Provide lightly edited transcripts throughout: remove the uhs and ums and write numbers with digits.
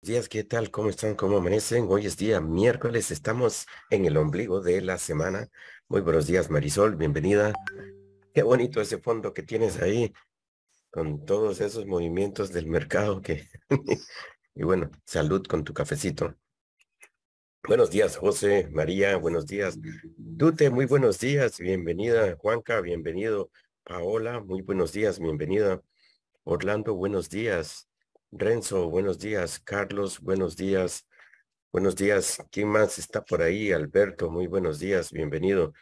Días, ¿qué tal? ¿Cómo están? ¿Cómo amanecen? Hoy es día miércoles, estamos en el ombligo de la semana. Muy buenos días, Marisol, bienvenida. Qué bonito ese fondo que tienes ahí con todos esos movimientos del mercado que... Y bueno, salud con tu cafecito. Buenos días, José, María, buenos días. Dute, muy buenos días, bienvenida. Juanca, bienvenido. Paola, muy buenos días, bienvenida. Orlando, buenos días. Renzo, buenos días. Carlos, buenos días. Buenos días. ¿Quién más está por ahí? Alberto, muy buenos días. Bienvenido.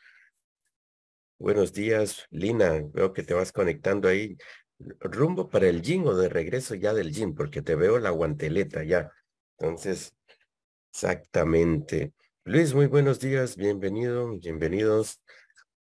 Buenos días, Lina. Veo que te vas conectando ahí. ¿Rumbo para el gym o de regreso ya del gym? Porque te veo la guanteleta ya. Entonces, exactamente. Luis, muy buenos días. Bienvenido, bienvenidos.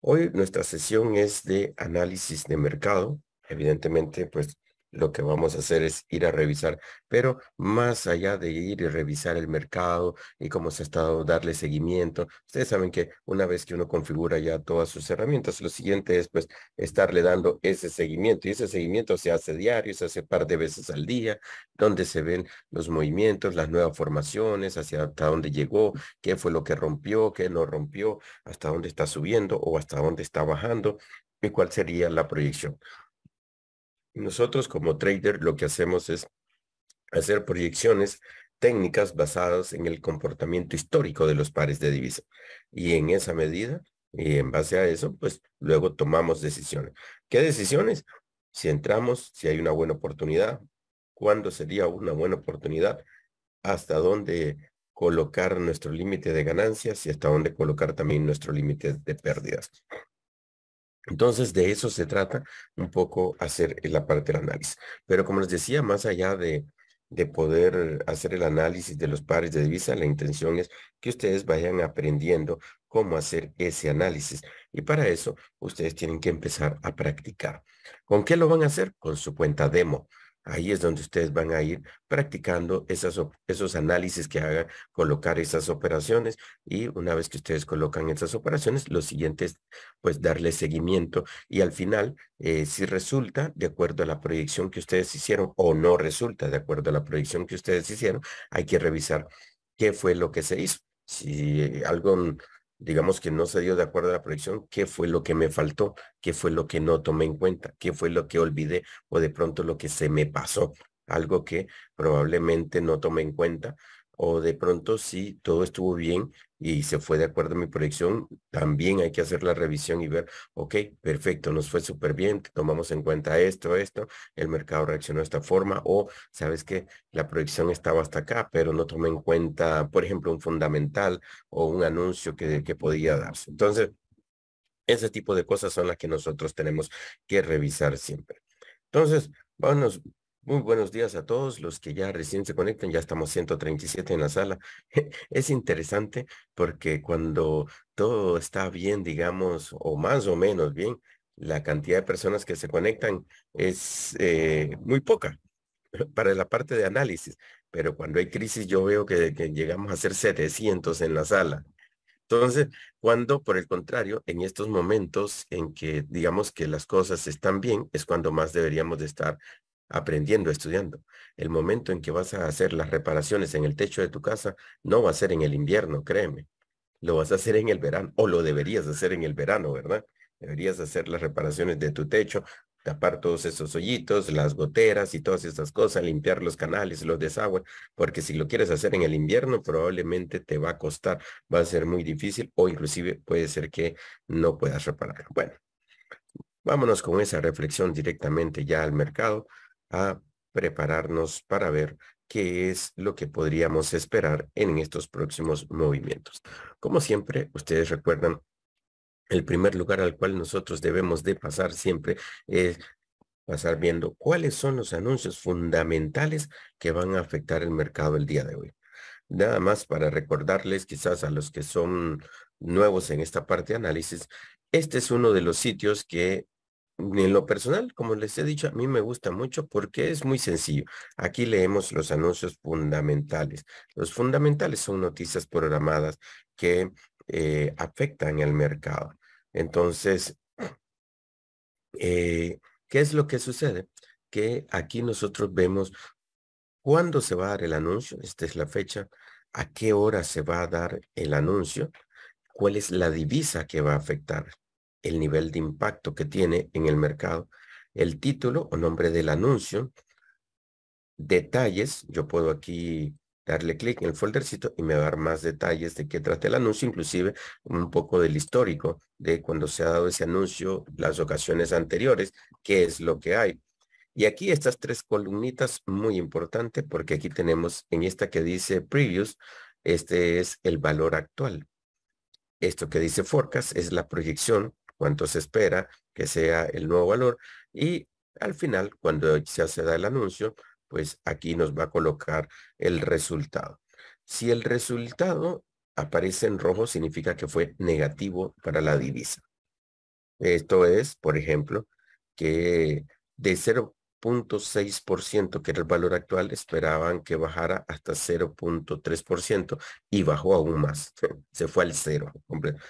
Hoy nuestra sesión es de análisis de mercado. Evidentemente, pues lo que vamos a hacer es ir a revisar, pero más allá de ir y revisar el mercado y cómo se ha estado darle seguimiento, ustedes saben que una vez que uno configura ya todas sus herramientas, lo siguiente es pues estarle dando ese seguimiento y ese seguimiento se hace diario, se hace par de veces al día, donde se ven los movimientos, las nuevas formaciones, hacia hasta dónde llegó, qué fue lo que rompió, qué no rompió, hasta dónde está subiendo o hasta dónde está bajando y cuál sería la proyección. Nosotros como trader lo que hacemos es hacer proyecciones técnicas basadas en el comportamiento histórico de los pares de divisa. Y en esa medida, y en base a eso, pues luego tomamos decisiones. ¿Qué decisiones? Si entramos, si hay una buena oportunidad, cuándo sería una buena oportunidad, hasta dónde colocar nuestro límite de ganancias y hasta dónde colocar también nuestro límite de pérdidas. Entonces, de eso se trata un poco hacer la parte del análisis. Pero como les decía, más allá de poder hacer el análisis de los pares de divisa, la intención es que ustedes vayan aprendiendo cómo hacer ese análisis. Y para eso, ustedes tienen que empezar a practicar. ¿Con qué lo van a hacer? Con su cuenta demo. Ahí es donde ustedes van a ir practicando esos análisis que hagan, colocar esas operaciones y una vez que ustedes colocan esas operaciones, lo siguiente es pues darle seguimiento y al final, si resulta de acuerdo a la proyección que ustedes hicieron o no resulta de acuerdo a la proyección que ustedes hicieron, hay que revisar qué fue lo que se hizo. Si algo, digamos que no se dio de acuerdo a la proyección, qué fue lo que me faltó, qué fue lo que no tomé en cuenta, qué fue lo que olvidé o de pronto lo que se me pasó, algo que probablemente no tomé en cuenta o de pronto sí, todo estuvo bien y se fue de acuerdo a mi proyección, también hay que hacer la revisión y ver, ok, perfecto, nos fue súper bien, tomamos en cuenta esto, el mercado reaccionó de esta forma, o sabes que la proyección estaba hasta acá, pero no tomé en cuenta, por ejemplo, un fundamental o un anuncio que podía darse. Entonces, ese tipo de cosas son las que nosotros tenemos que revisar siempre. Entonces, vámonos. Muy buenos días a todos los que ya recién se conectan. Ya estamos 137 en la sala. Es interesante porque cuando todo está bien, digamos, o más o menos bien, la cantidad de personas que se conectan es muy poca para la parte de análisis. Pero cuando hay crisis, yo veo que llegamos a ser 700 en la sala. Entonces, cuando, por el contrario, en estos momentos en que digamos que las cosas están bien, es cuando más deberíamos de estar aprendiendo, estudiando. El momento en que vas a hacer las reparaciones en el techo de tu casa no va a ser en el invierno, créeme. Lo vas a hacer en el verano, o lo deberías hacer en el verano, ¿verdad? Deberías hacer las reparaciones de tu techo, tapar todos esos hoyitos, las goteras y todas estas cosas, limpiar los canales, los desagües, porque si lo quieres hacer en el invierno, probablemente te va a costar, va a ser muy difícil o inclusive puede ser que no puedas reparar. Bueno, vámonos con esa reflexión directamente ya al mercado, a prepararnos para ver qué es lo que podríamos esperar en estos próximos movimientos. Como siempre, ustedes recuerdan, el primer lugar al cual nosotros debemos de pasar siempre es pasar viendo cuáles son los anuncios fundamentales que van a afectar el mercado el día de hoy. Nada más para recordarles, quizás a los que son nuevos en esta parte de análisis, este es uno de los sitios que en lo personal, como les he dicho, a mí me gusta mucho porque es muy sencillo. Aquí leemos los anuncios fundamentales. Los fundamentales son noticias programadas que afectan al mercado. Entonces, ¿qué es lo que sucede? Que aquí nosotros vemos ¿Cuándo se va a dar el anuncio? Esta es la fecha. ¿A qué hora se va a dar el anuncio? ¿Cuál es la divisa que va a afectar? El nivel de impacto que tiene en el mercado. El título o nombre del anuncio. Detalles. Yo puedo aquí darle clic en el foldercito y me va a dar más detalles de qué trata el anuncio, inclusive un poco del histórico de cuando se ha dado ese anuncio, las ocasiones anteriores, qué es lo que hay. Y aquí estas tres columnitas muy importante porque aquí tenemos en esta que dice previous, este es el valor actual. Esto que dice forecast es la proyección, cuánto se espera que sea el nuevo valor. Y al final, cuando se da el anuncio, pues aquí nos va a colocar el resultado. Si el resultado aparece en rojo, significa que fue negativo para la divisa. Esto es, por ejemplo, que de 0,6%, que era el valor actual, esperaban que bajara hasta 0,3% y bajó aún más. Se fue al cero.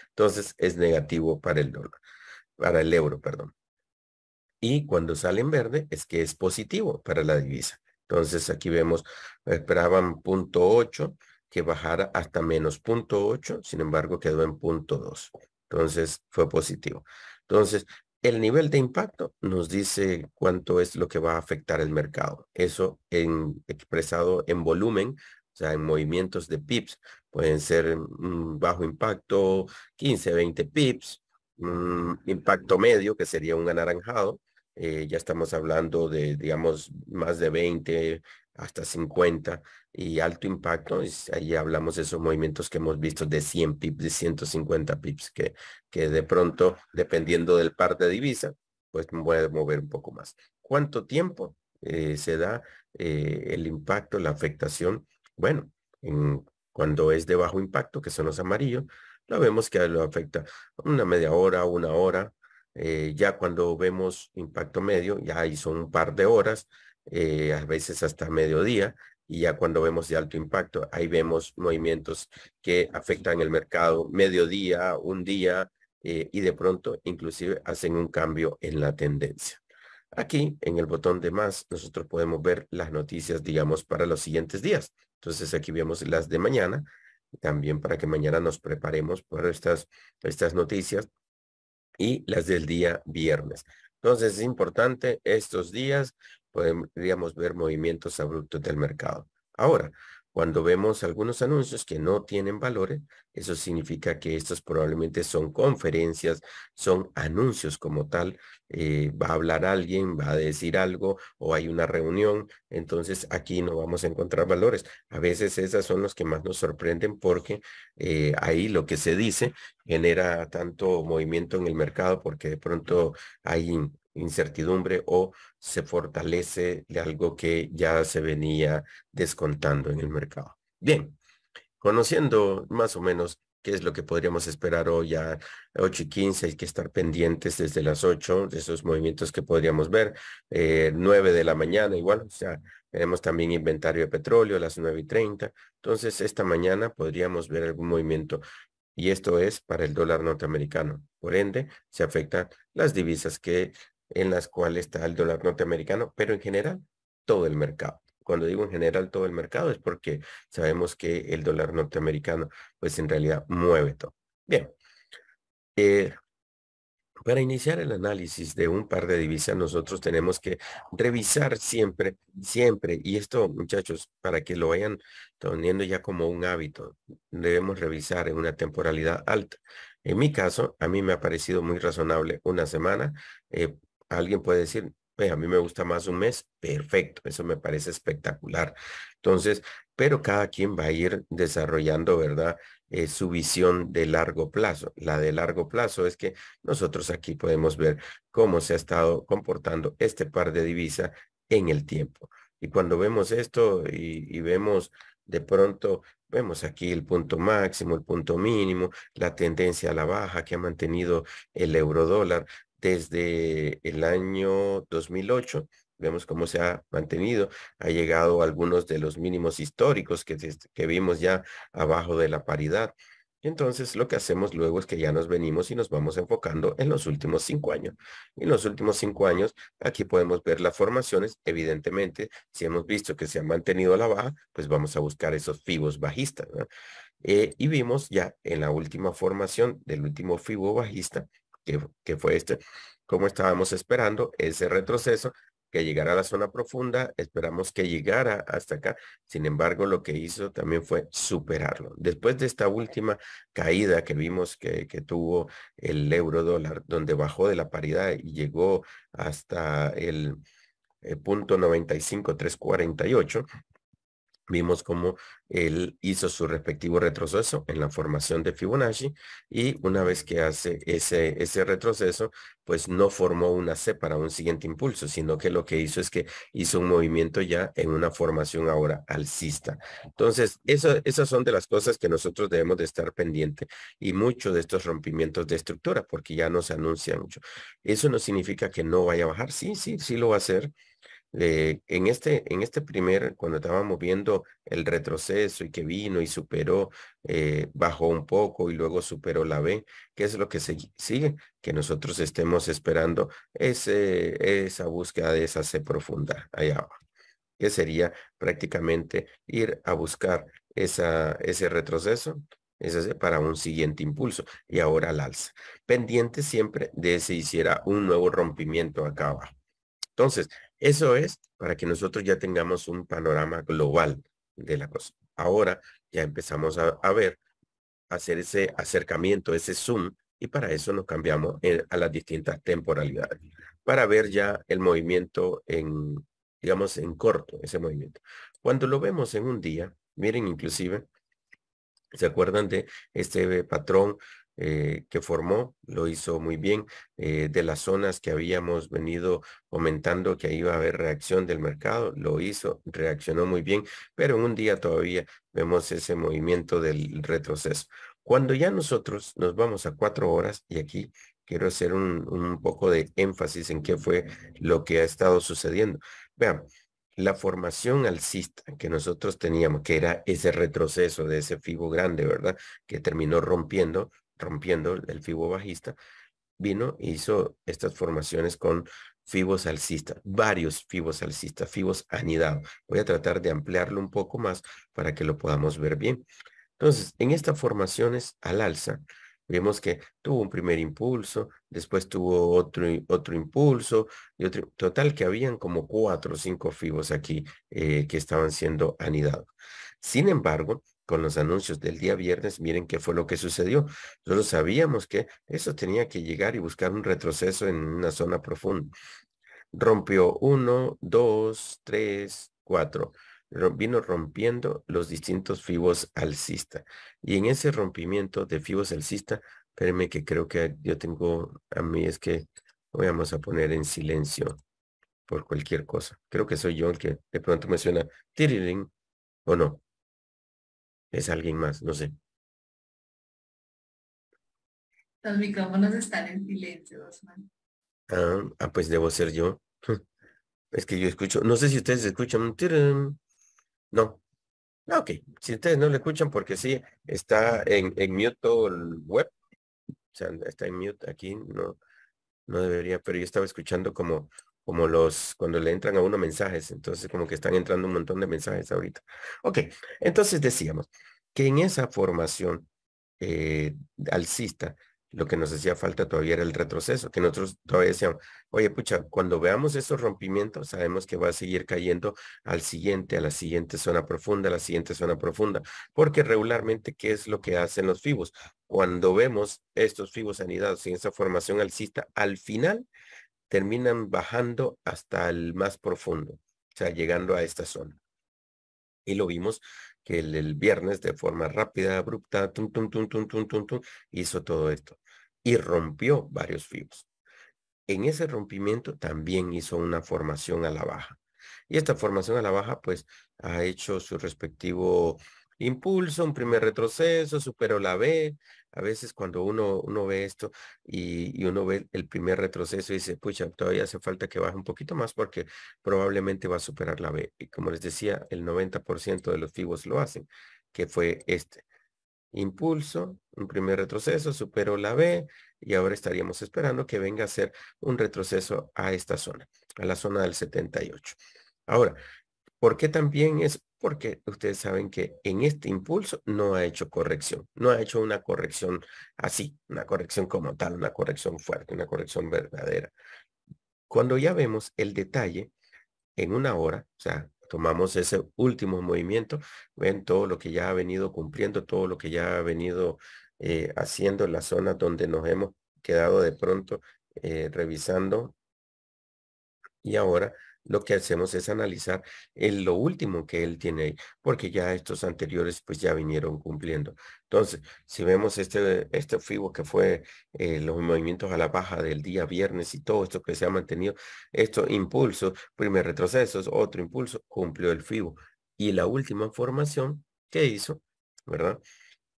Entonces es negativo para el dólar, para el euro, perdón. Y cuando sale en verde es que es positivo para la divisa. Entonces aquí vemos, esperaban 0,8 que bajara hasta menos 0,8, sin embargo quedó en 0,2. Entonces fue positivo. Entonces, el nivel de impacto nos dice cuánto es lo que va a afectar el mercado. Eso expresado en volumen, o sea, en movimientos de pips. Pueden ser bajo impacto, 15, 20 pips, impacto medio, que sería un anaranjado. Ya estamos hablando de, digamos, más de 20 hasta 50 y alto impacto. Ahí hablamos de esos movimientos que hemos visto de 100 pips, de 150 pips, que de pronto, dependiendo del par de divisa, pues puede mover un poco más. ¿Cuánto tiempo se da el impacto, la afectación? Bueno, cuando es de bajo impacto, que son los amarillos, lo vemos que lo afecta una media hora, una hora. Ya cuando vemos impacto medio, ya ahí son un par de horas, a veces hasta mediodía, y ya cuando vemos de alto impacto, ahí vemos movimientos que afectan el mercado mediodía, un día, y de pronto inclusive hacen un cambio en la tendencia. Aquí en el botón de más, nosotros podemos ver las noticias, digamos, para los siguientes días. Entonces aquí vemos las de mañana, también para que mañana nos preparemos para estas noticias y las del día viernes. Entonces es importante estos días, podríamos ver movimientos abruptos del mercado. Ahora, cuando vemos algunos anuncios que no tienen valores, eso significa que estos probablemente son conferencias, son anuncios como tal. Va a hablar alguien, va a decir algo o hay una reunión. Entonces aquí no vamos a encontrar valores. A veces esas son los que más nos sorprenden porque ahí lo que se dice genera tanto movimiento en el mercado porque de pronto hay incertidumbre o se fortalece de algo que ya se venía descontando en el mercado. Bien, conociendo más o menos qué es lo que podríamos esperar hoy a 8:15, hay que estar pendientes desde las 8 de esos movimientos que podríamos ver. 9 de la mañana igual, o sea, tenemos también inventario de petróleo a las 9:30. Entonces, esta mañana podríamos ver algún movimiento y esto es para el dólar norteamericano. Por ende, se afectan las divisas en las cuales está el dólar norteamericano, pero en general todo el mercado. Cuando digo en general todo el mercado es porque sabemos que el dólar norteamericano pues en realidad mueve todo. Bien, eh, para iniciar el análisis de un par de divisas, nosotros tenemos que revisar siempre, siempre, y esto, muchachos, para que lo vayan teniendo ya como un hábito, debemos revisar en una temporalidad alta. En mi caso, a mí me ha parecido muy razonable una semana. Eh, Alguien puede decir, a mí me gusta más un mes, perfecto, eso me parece espectacular. Entonces, pero cada quien va a ir desarrollando, ¿verdad? Su visión de largo plazo. La de largo plazo es que nosotros aquí podemos ver cómo se ha estado comportando este par de divisas en el tiempo. Y cuando vemos esto y vemos de pronto, vemos aquí el punto máximo, el punto mínimo, la tendencia a la baja que ha mantenido el euro dólar desde el año 2008. Vemos cómo se ha mantenido, ha llegado a algunos de los mínimos históricos que vimos ya abajo de la paridad. Y entonces lo que hacemos luego es que ya nos venimos y nos vamos enfocando en los últimos 5 años. Y en los últimos 5 años, aquí podemos ver las formaciones. Evidentemente, si hemos visto que se han mantenido a la baja, pues vamos a buscar esos fibos bajistas, ¿no? Y vimos ya en la última formación del último fibo bajista, que fue este, como estábamos esperando, ese retroceso, que llegara a la zona profunda, esperamos que llegara hasta acá. Sin embargo, lo que hizo también fue superarlo. Después de esta última caída que vimos que tuvo el euro dólar, donde bajó de la paridad y llegó hasta el punto 95,348. Vimos cómo él hizo su respectivo retroceso en la formación de Fibonacci y una vez que hace ese retroceso, pues no formó una C para un siguiente impulso, sino que lo que hizo es que hizo un movimiento ya en una formación ahora alcista. Entonces, esas son de las cosas que nosotros debemos de estar pendiente y mucho de estos rompimientos de estructura, porque ya no se anuncia mucho. Eso no significa que no vaya a bajar. Sí, sí, sí lo va a hacer en este primer, cuando estábamos viendo el retroceso y que vino y superó, bajó un poco y luego superó la B, ¿qué es lo que sigue? Que nosotros estemos esperando esa búsqueda de esa C profunda allá abajo, que sería prácticamente ir a buscar ese retroceso. Ese es para un siguiente impulso y ahora al alza. Pendiente siempre de si hiciera un nuevo rompimiento acá abajo. Entonces, eso es para que nosotros ya tengamos un panorama global de la cosa. Ahora ya empezamos a ver, a hacer ese acercamiento, ese zoom, y para eso nos cambiamos a las distintas temporalidades, para ver ya el movimiento digamos, en corto, ese movimiento. Cuando lo vemos en un día, miren inclusive, ¿se acuerdan de este patrón que formó? Lo hizo muy bien. De las zonas que habíamos venido comentando que iba a haber reacción del mercado, lo hizo, reaccionó muy bien, pero en un día todavía vemos ese movimiento del retroceso. Cuando ya nosotros nos vamos a 4 horas, y aquí quiero hacer un poco de énfasis en qué fue lo que ha estado sucediendo. Vean, la formación alcista que nosotros teníamos, que era ese retroceso de ese fibo grande, ¿verdad? Que terminó rompiendo el fibo bajista, vino e hizo estas formaciones con fibos alcistas, varios fibos alcistas, fibos anidados. Voy a tratar de ampliarlo un poco más para que lo podamos ver bien. Entonces, en estas formaciones al alza, vemos que tuvo un primer impulso, después tuvo otro impulso, y otro, total que habían como 4 o 5 fibos aquí que estaban siendo anidados. Sin embargo, con los anuncios del día viernes, miren qué fue lo que sucedió. Nosotros sabíamos que eso tenía que llegar y buscar un retroceso en una zona profunda. Rompió 1, 2, 3, 4. Vino rompiendo los distintos fibos alcista. Y en ese rompimiento de fibos alcista, espérenme que creo que yo tengo, a mí es que vamos a poner en silencio por cualquier cosa. Creo que soy yo el que de pronto me suena tirirín, o no, es alguien más, no sé. Los micrófonos están en silencio, Osman. Pues debo ser yo. Es que yo escucho, no sé si ustedes escuchan un tirán. No. Ok, si ustedes no lo escuchan porque sí, está en mute todo el web, o sea, está en mute aquí, no debería, pero yo estaba escuchando como cuando le entran a uno mensajes, entonces como que están entrando un montón de mensajes ahorita. Ok, entonces decíamos que en esa formación eh, alcista, lo que nos hacía falta todavía era el retroceso, que nosotros todavía decíamos, oye, pucha, cuando veamos esos rompimientos, sabemos que va a seguir cayendo a la siguiente zona profunda, a la siguiente zona profunda, porque regularmente, ¿qué es lo que hacen los fibos? Cuando vemos estos fibos anidados en esa formación alcista, al final terminan bajando hasta el más profundo, o sea, llegando a esta zona. Y lo vimos que el viernes de forma rápida, abrupta, tum, tum, tum, tum, tum, tum, tum, hizo todo esto y rompió varios fibos. En ese rompimiento también hizo una formación a la baja. Y esta formación a la baja, pues, ha hecho su respectivo impulso, un primer retroceso, superó la B. A veces cuando uno ve esto y uno ve el primer retroceso y dice, pucha, todavía hace falta que baje un poquito más porque probablemente va a superar la B. Y como les decía, el 90% de los fibos lo hacen, que fue este. impulso, un primer retroceso, superó la B y ahora estaríamos esperando que venga a ser un retroceso a esta zona, a la zona del 78. Ahora, ¿por qué también es? Porque ustedes saben que en este impulso no ha hecho corrección, no ha hecho una corrección así, una corrección como tal, una corrección fuerte, una corrección verdadera. Cuando ya vemos el detalle en una hora, o sea, tomamos ese último movimiento, ven todo lo que ya ha venido cumpliendo, todo lo que ya ha venido haciendo en la zona donde nos hemos quedado de pronto revisando y ahora lo que hacemos es analizar lo último que él tiene ahí, porque ya estos anteriores pues ya vinieron cumpliendo. Entonces, si vemos este FIBO que fue los movimientos a la baja del día viernes y todo esto que se ha mantenido, estos impulsos, primer retrocesos, otro impulso, cumplió el FIBO. Y la última formación que hizo, ¿verdad?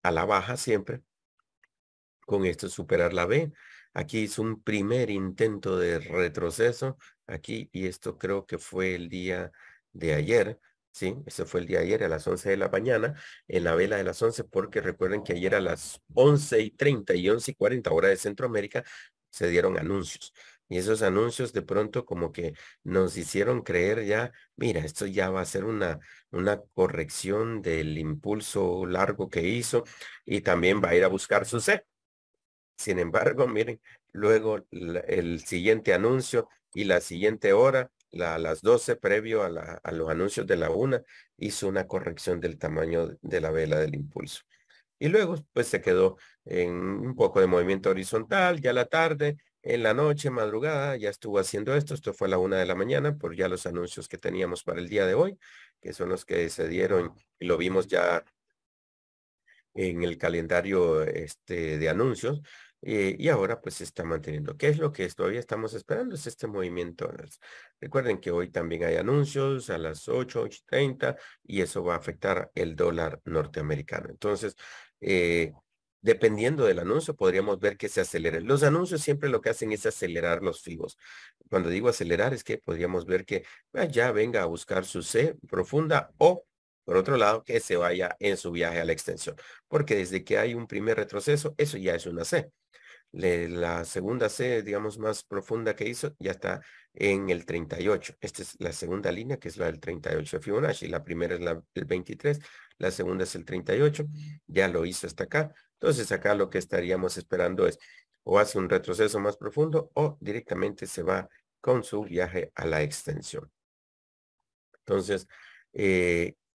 A la baja siempre, con esto superar la B. Aquí hizo un primer intento de retroceso aquí y esto creo que fue el día de ayer, ¿sí? Ese fue el día de ayer a las 11 de la mañana en la vela de las 11 porque recuerden que ayer a las 11:30 y 11:40 hora de Centroamérica se dieron anuncios. Y esos anuncios de pronto como que nos hicieron creer ya, mira, esto ya va a ser una corrección del impulso largo que hizo y también va a ir a buscar su C. Sin embargo, miren, luego el siguiente anuncio y la siguiente hora, a las 12 previo a los anuncios de la una, hizo una corrección del tamaño de la vela del impulso. Y luego, pues se quedó en un poco de movimiento horizontal, ya la tarde, en la noche, madrugada, ya estuvo haciendo esto. Esto fue a la 1 de la mañana, por ya los anuncios que teníamos para el día de hoy, que son los que se dieron y lo vimos ya en el calendario de anuncios y ahora pues se está manteniendo. ¿Qué es lo que todavía estamos esperando? Es este movimiento. Recuerden que hoy también hay anuncios a las 8:30 y eso va a afectar el dólar norteamericano. Entonces, dependiendo del anuncio, podríamos ver que se acelere. Los anuncios siempre lo que hacen es acelerar los fibos. Cuando digo acelerar es que podríamos ver que ya venga a buscar su C profunda o por otro lado, que se vaya en su viaje a la extensión porque desde que hay un primer retroceso, eso ya es una C. La segunda C, digamos, más profunda que hizo, ya está en el 38. Esta es la segunda línea, que es la del 38 de Fibonacci. La primera es el 23, la segunda es el 38. Ya lo hizo hasta acá. Entonces, acá lo que estaríamos esperando es o hace un retroceso más profundo o directamente se va con su viaje a la extensión. Entonces,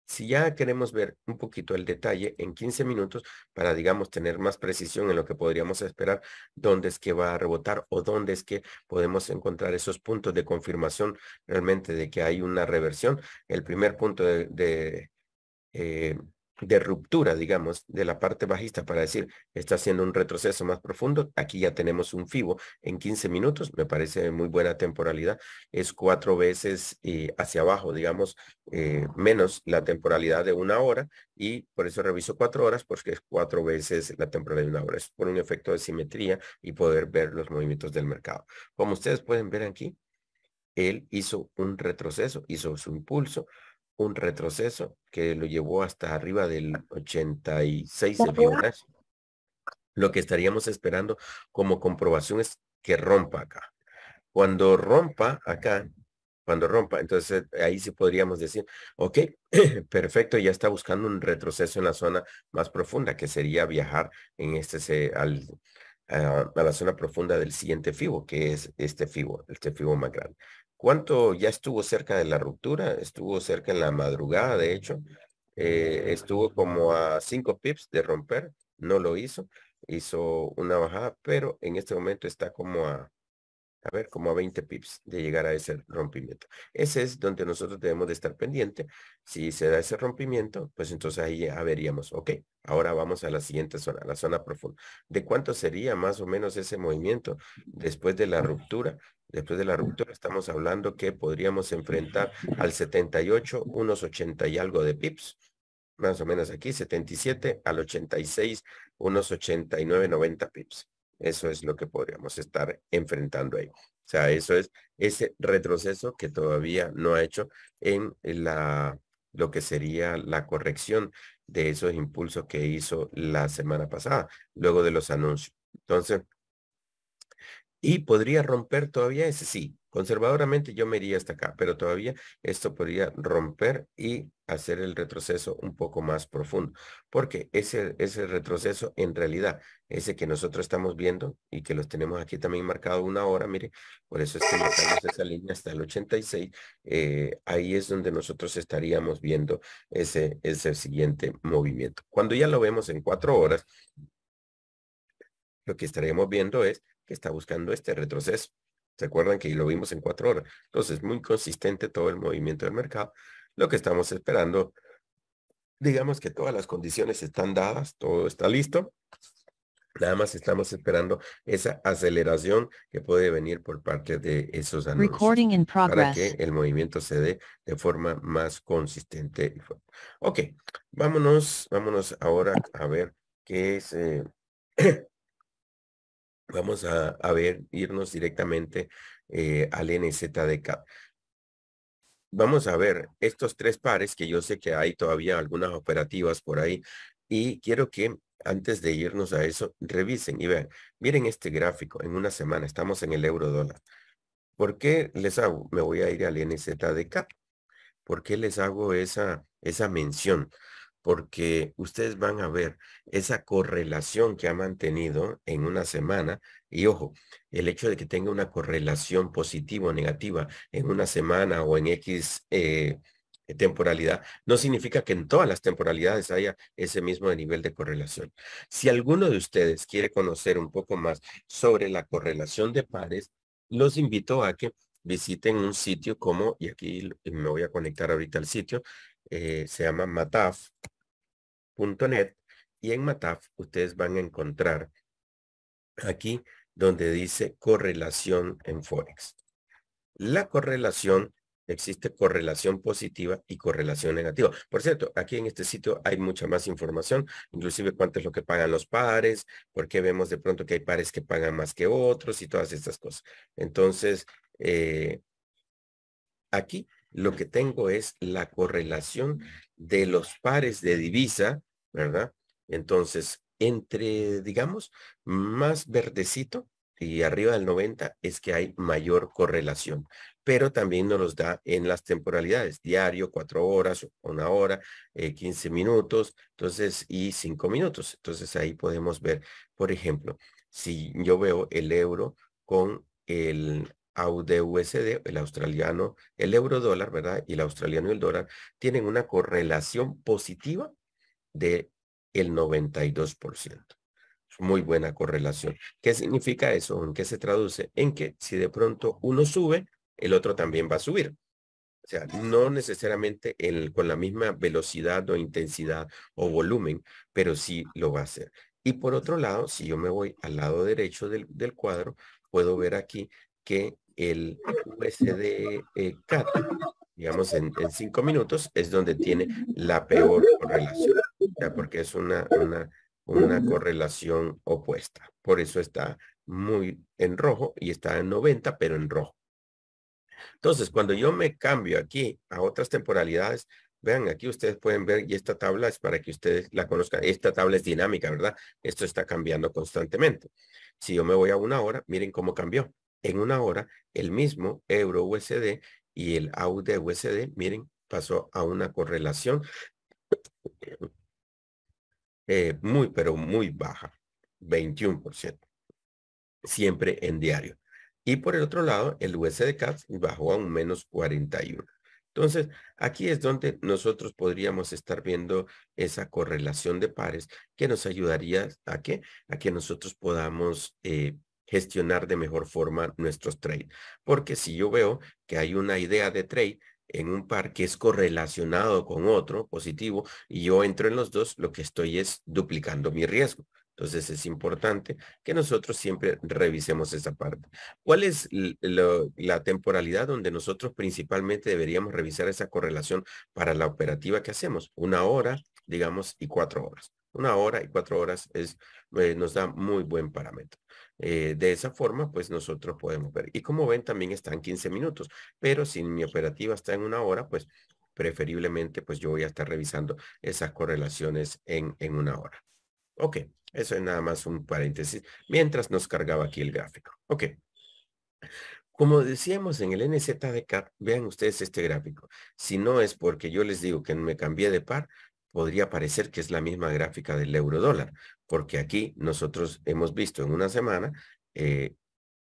si ya queremos ver un poquito el detalle en 15 minutos para, digamos, tener más precisión en lo que podríamos esperar, dónde es que va a rebotar o dónde es que podemos encontrar esos puntos de confirmación realmente de que hay una reversión. El primer punto eh, de ruptura, digamos, de la parte bajista para decir, está haciendo un retroceso más profundo. Aquí ya tenemos un FIBO en 15 minutos, me parece muy buena temporalidad. Es 4 veces hacia abajo, digamos, menos la temporalidad de una hora y por eso reviso 4 horas porque es 4 veces la temporalidad de una hora. Es por un efecto de simetría y poder ver los movimientos del mercado. Como ustedes pueden ver aquí, él hizo un retroceso, hizo su impulso, un retroceso que lo llevó hasta arriba del 86 de Fibonacci. Lo que estaríamos esperando como comprobación es que rompa acá. Cuando rompa acá, cuando rompa, entonces ahí sí podríamos decir, ok, perfecto, ya está buscando un retroceso en la zona más profunda, que sería viajar en a la zona profunda del siguiente FIBO, que es este FIBO más grande. ¿Cuánto ya estuvo cerca de la ruptura? Estuvo cerca en la madrugada, de hecho. Estuvo como a 5 pips de romper, no lo hizo. Hizo una bajada, pero en este momento está como a ver, como a 20 pips de llegar a ese rompimiento. Ese es donde nosotros debemos de estar pendiente. Si se da ese rompimiento, pues entonces ahí ya veríamos, ok, ahora vamos a la siguiente zona, la zona profunda. ¿De cuánto sería más o menos ese movimiento después de la ruptura? Después de la ruptura estamos hablando que podríamos enfrentar al 78, unos 80 y algo de pips. Más o menos aquí, 77 al 86, unos 89, 90 pips. Eso es lo que podríamos estar enfrentando ahí. O sea, eso es ese retroceso que todavía no ha hecho en la lo que sería la corrección de esos impulsos que hizo la semana pasada, luego de los anuncios. Entonces, y podría romper todavía ese sí. Conservadoramente yo me iría hasta acá, pero todavía esto podría romper y hacer el retroceso un poco más profundo. Porque ese retroceso en realidad, ese que nosotros estamos viendo y que los tenemos aquí también marcado una hora, mire, por eso es que marcamos esa línea hasta el 86, ahí es donde nosotros estaríamos viendo ese siguiente movimiento. Cuando ya lo vemos en 4 horas, lo que estaremos viendo es que está buscando este retroceso. ¿Se acuerdan que lo vimos en 4 horas? Entonces, muy consistente todo el movimiento del mercado. Lo que estamos esperando, digamos que todas las condiciones están dadas, todo está listo. Nada más estamos esperando esa aceleración que puede venir por parte de esos anuncios para que el movimiento se dé de forma más consistente. Ok, vámonos ahora a ver qué es... Vamos a ver, irnos directamente al NZDK. Vamos a ver estos 3 pares que yo sé que hay todavía algunas operativas por ahí y quiero que antes de irnos a eso, revisen y vean, miren este gráfico, en una semana estamos en el euro dólar. ¿Por qué les hago? Me voy a ir al NZDK. ¿Por qué les hago esa mención? Porque ustedes van a ver esa correlación que ha mantenido en una semana. Y ojo, el hecho de que tenga una correlación positiva o negativa en una semana o en X temporalidad, no significa que en todas las temporalidades haya ese mismo nivel de correlación. Si alguno de ustedes quiere conocer un poco más sobre la correlación de pares, los invito a que visiten un sitio como, y aquí me voy a conectar ahorita al sitio, se llama mataf.net, y en Mataf ustedes van a encontrar aquí donde dice correlación en Forex. La correlación, existe correlación positiva y correlación negativa. Por cierto, aquí en este sitio hay mucha más información, inclusive cuánto es lo que pagan los pares, porque vemos de pronto que hay pares que pagan más que otros y todas estas cosas. Entonces, aquí lo que tengo es la correlación de los pares de divisa, ¿verdad? Entonces, entre, digamos, más verdecito y arriba del 90 es que hay mayor correlación, pero también nos los da en las temporalidades, diario, 4 horas, 1 hora, 15 minutos, entonces, y 5 minutos. Entonces, ahí podemos ver, por ejemplo, si yo veo el euro con el AUD-USD, el australiano, el euro dólar, ¿verdad? Y el australiano y el dólar tienen una correlación positiva de el 92%. Es muy buena correlación. ¿Qué significa eso? ¿En qué se traduce? En que si de pronto uno sube, el otro también va a subir. O sea, no necesariamente con la misma velocidad o intensidad o volumen, pero sí lo va a hacer. Y por otro lado, si yo me voy al lado derecho del cuadro, puedo ver aquí que el USD CAD, digamos en 5 minutos, es donde tiene la peor correlación, ya porque es una correlación opuesta. Por eso está muy en rojo y está en 90, pero en rojo. Entonces, cuando yo me cambio aquí a otras temporalidades, vean, aquí ustedes pueden ver, y esta tabla es para que ustedes la conozcan. Esta tabla es dinámica, ¿verdad? Esto está cambiando constantemente. Si yo me voy a 1 hora, miren cómo cambió. En 1 hora, el mismo euro USD y el AUD USD, miren, pasó a una correlación muy, pero muy baja, 21%, siempre en diario. Y por el otro lado, el USD CAD bajó a un menos 41. Entonces, aquí es donde nosotros podríamos estar viendo esa correlación de pares que nos ayudaría a que nosotros podamos gestionar de mejor forma nuestros trades. Porque si yo veo que hay una idea de trade en un par que es correlacionado con otro positivo y yo entro en los dos, lo que estoy es duplicando mi riesgo. Entonces es importante que nosotros siempre revisemos esa parte. ¿Cuál es la temporalidad donde nosotros principalmente deberíamos revisar esa correlación para la operativa que hacemos? 1 hora, digamos, y 4 horas. 1 hora y 4 horas nos da muy buen parámetro. De esa forma, pues nosotros podemos ver. Y como ven, también están 15 minutos. Pero si mi operativa está en 1 hora, pues preferiblemente pues yo voy a estar revisando esas correlaciones en una hora. Ok, eso es nada más un paréntesis mientras nos cargaba aquí el gráfico. Ok. Como decíamos en el NZDCAT, vean ustedes este gráfico. Si no es porque yo les digo que me cambié de par, podría parecer que es la misma gráfica del euro dólar, porque aquí nosotros hemos visto en una semana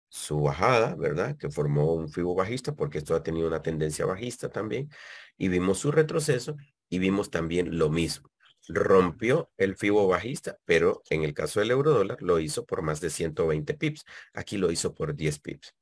su bajada, ¿verdad? Que formó un fibo bajista, porque esto ha tenido una tendencia bajista también, y vimos su retroceso y vimos también lo mismo. Rompió el fibo bajista, pero en el caso del euro dólar lo hizo por más de 120 pips. Aquí lo hizo por 10 pips.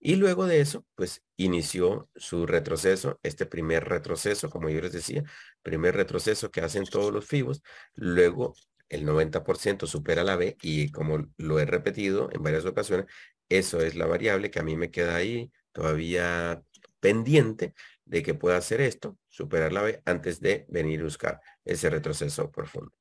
Y luego de eso, pues inició su retroceso, este primer retroceso, como yo les decía, primer retroceso que hacen todos los FIBOs. Luego el 90% supera la B y como lo he repetido en varias ocasiones, eso es la variable que a mí me queda ahí todavía pendiente de que pueda hacer esto, superar la B antes de venir a buscar ese retroceso profundo.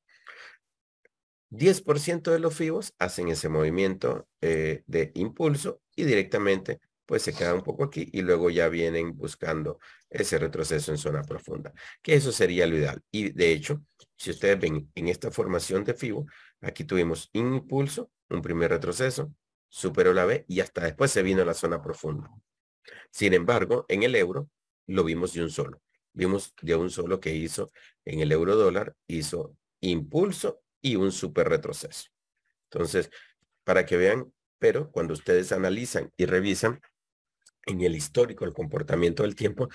10% de los FIBOs hacen ese movimiento de impulso y directamente pues se queda un poco aquí y luego ya vienen buscando ese retroceso en zona profunda, que eso sería lo ideal. Y de hecho, si ustedes ven en esta formación de FIBO, aquí tuvimos un impulso, un primer retroceso, superó la B y hasta después se vino a la zona profunda. Sin embargo, en el euro lo vimos de un solo. Vimos de un solo que hizo en el euro dólar, hizo impulso y un super retroceso. Entonces, para que vean, pero cuando ustedes analizan y revisan en el histórico, el comportamiento del tiempo,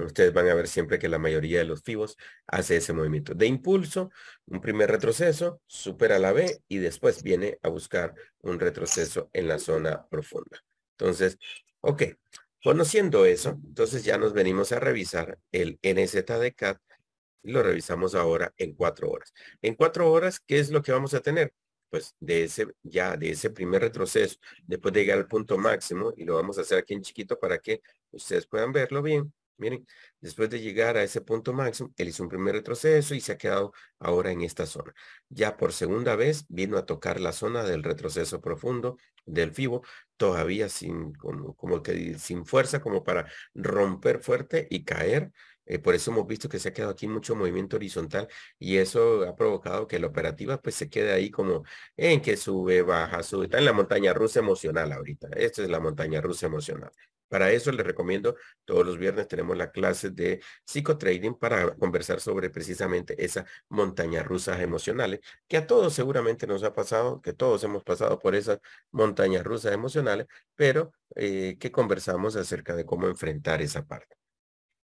ustedes van a ver siempre que la mayoría de los FIBOs hace ese movimiento de impulso, un primer retroceso, supera la B y después viene a buscar un retroceso en la zona profunda. Entonces, ok, conociendo eso, entonces ya nos venimos a revisar el NZDCAT y lo revisamos ahora en 4 horas. En 4 horas, ¿qué es lo que vamos a tener? Pues de ese primer retroceso, después de llegar al punto máximo, y lo vamos a hacer aquí en chiquito para que ustedes puedan verlo bien. Miren, después de llegar a ese punto máximo, él hizo un primer retroceso y se ha quedado ahora en esta zona. Ya por segunda vez vino a tocar la zona del retroceso profundo del FIBO, todavía como que sin fuerza, como para romper fuerte y caer. Por eso hemos visto que se ha quedado aquí mucho movimiento horizontal y eso ha provocado que la operativa pues se quede ahí como en que sube, baja, sube. Está en la montaña rusa emocional ahorita. Esta es la montaña rusa emocional. Para eso les recomiendo, todos los viernes tenemos la clase de psicotrading para conversar sobre precisamente esa montaña rusas emocionales, que a todos seguramente nos ha pasado, que todos hemos pasado por esas montañas rusas emocionales, pero que conversamos acerca de cómo enfrentar esa parte.